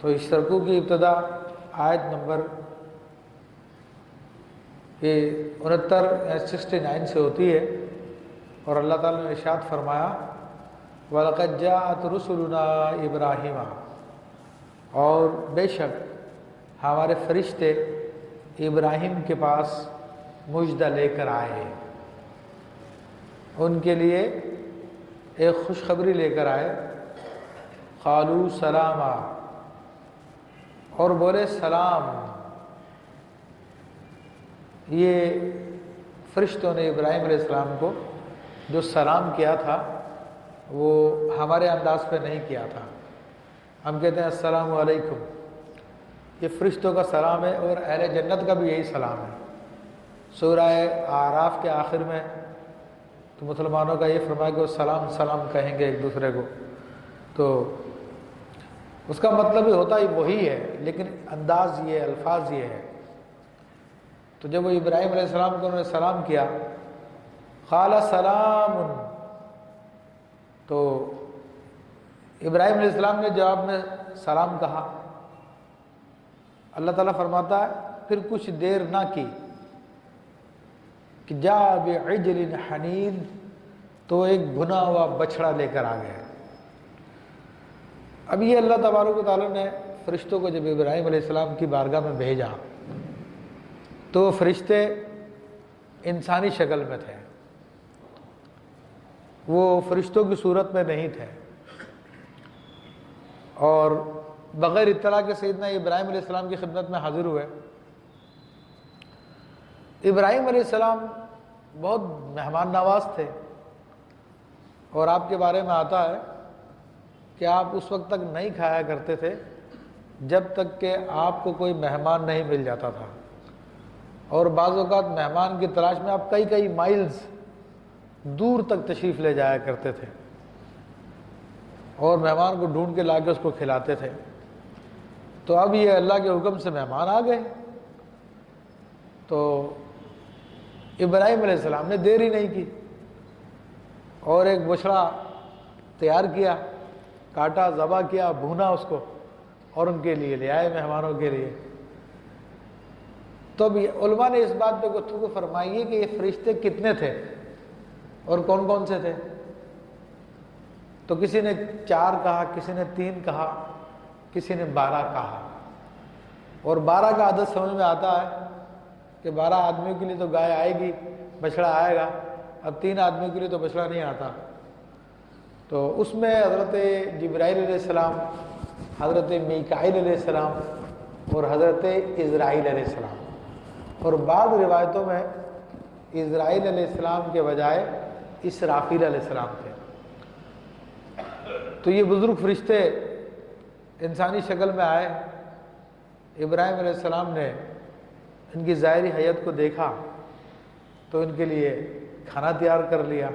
تو اس رکوع کی ابتدا آیت نمبر 69 سے ہوتی ہے، اور اللہ تعالیٰ نے ارشاد فرمایا وَلَقَدْ جَاءَتْ رُسُلُنَا إِبْرَاهِيمَ، اور بے شک ہمارے فرشتے ابراہیم کے پاس مژدہ لے کر آئے ہیں، ان کے لیے ایک خوشخبری لے کر آئے، قالوا سلاما، اور بولے سلام۔ یہ فرشتوں نے ابراہیم علیہ السلام کو جو سلام کیا تھا وہ ہمارے انداز پہ نہیں کیا تھا، ہم کہتے ہیں السلام علیکم، یہ فرشتوں کا سلام ہے، اور اہل جنت کا بھی یہی سلام ہے۔ سورہ اعراف کے آخر میں تو مسلمانوں کا یہ فرمایا کہ وہ سلام سلام کہیں گے ایک دوسرے کو، تو اس کا مطلب ہی ہوتا ہی وہی ہے، لیکن انداز یہ، الفاظ یہ ہے۔ تو جب وہ ابراہیم علیہ السلام کو انہوں نے سلام کیا، قال سلام، تو ابراہیم علیہ السلام نے جواب میں سلام کہا۔ اللہ تعالیٰ فرماتا ہے پھر کچھ دیر نہ کی کہ جاء بعجل حنین، تو ایک بھنا ہوا بچڑا لے کر آ گئے۔ اب یہ اللہ تبارک و تعالیٰ نے فرشتوں کو جب ابراہیم علیہ السلام کی بارگاہ میں بھیجا تو وہ فرشتے انسانی شکل میں تھے، وہ فرشتوں کی صورت میں نہیں تھے، اور بغیر اطلاع کے سیدنا ابراہیم علیہ السلام کی خدمت میں حاضر ہوئے۔ ابراہیم علیہ السلام بہت مہمان نواز تھے، اور آپ کے بارے میں آتا ہے کہ آپ اس وقت تک نہیں کھایا کرتے تھے جب تک کہ آپ کو کوئی مہمان نہیں مل جاتا تھا، اور بعض اوقات مہمان کی تلاش میں آپ کئی مائلز دور تک تشریف لے جایا کرتے تھے، اور مہمان کو ڈھونڈ کے لا کے اس کو کھلاتے تھے۔ تو اب یہ اللہ کے حکم سے مہمان آ گئے، تو ابراہیم علیہ السلام نے دیر ہی نہیں کی، اور ایک بچڑا تیار کیا، کاٹا، ذبح کیا، بھونا اس کو، اور ان کے لیے لے آئے مہمانوں کے لیے۔ تو اب علماء نے اس بات پہ گفتگو فرمائی ہے کہ یہ فرشتے کتنے تھے اور کون کون سے تھے؟ تو کسی نے 4 کہا، کسی نے 3 کہا، کسی نے 12 کہا، اور 12 کا عدد سمجھ میں آتا ہے کہ 12 آدمیوں کے لیے تو گائے آئے گی، بچڑا آئے گا، اب 3 آدمیوں کے لیے تو بچڑا نہیں آتا۔ تو اس میں حضرت جبرائیل علیہ السلام، حضرت میکائیل علیہ السلام اور حضرت اسرائیل علیہ السلام، اور بعض روایتوں میں اسرائیل علیہ السلام کے بجائے اسرافیل علیہ السلام تھے۔ تو یہ بزرگ فرشتے انسانی شکل میں آئے، ابراہیم علیہ السلام نے ان کی ظاہری حیت کو دیکھا تو ان کے لیے کھانا تیار کر لیا۔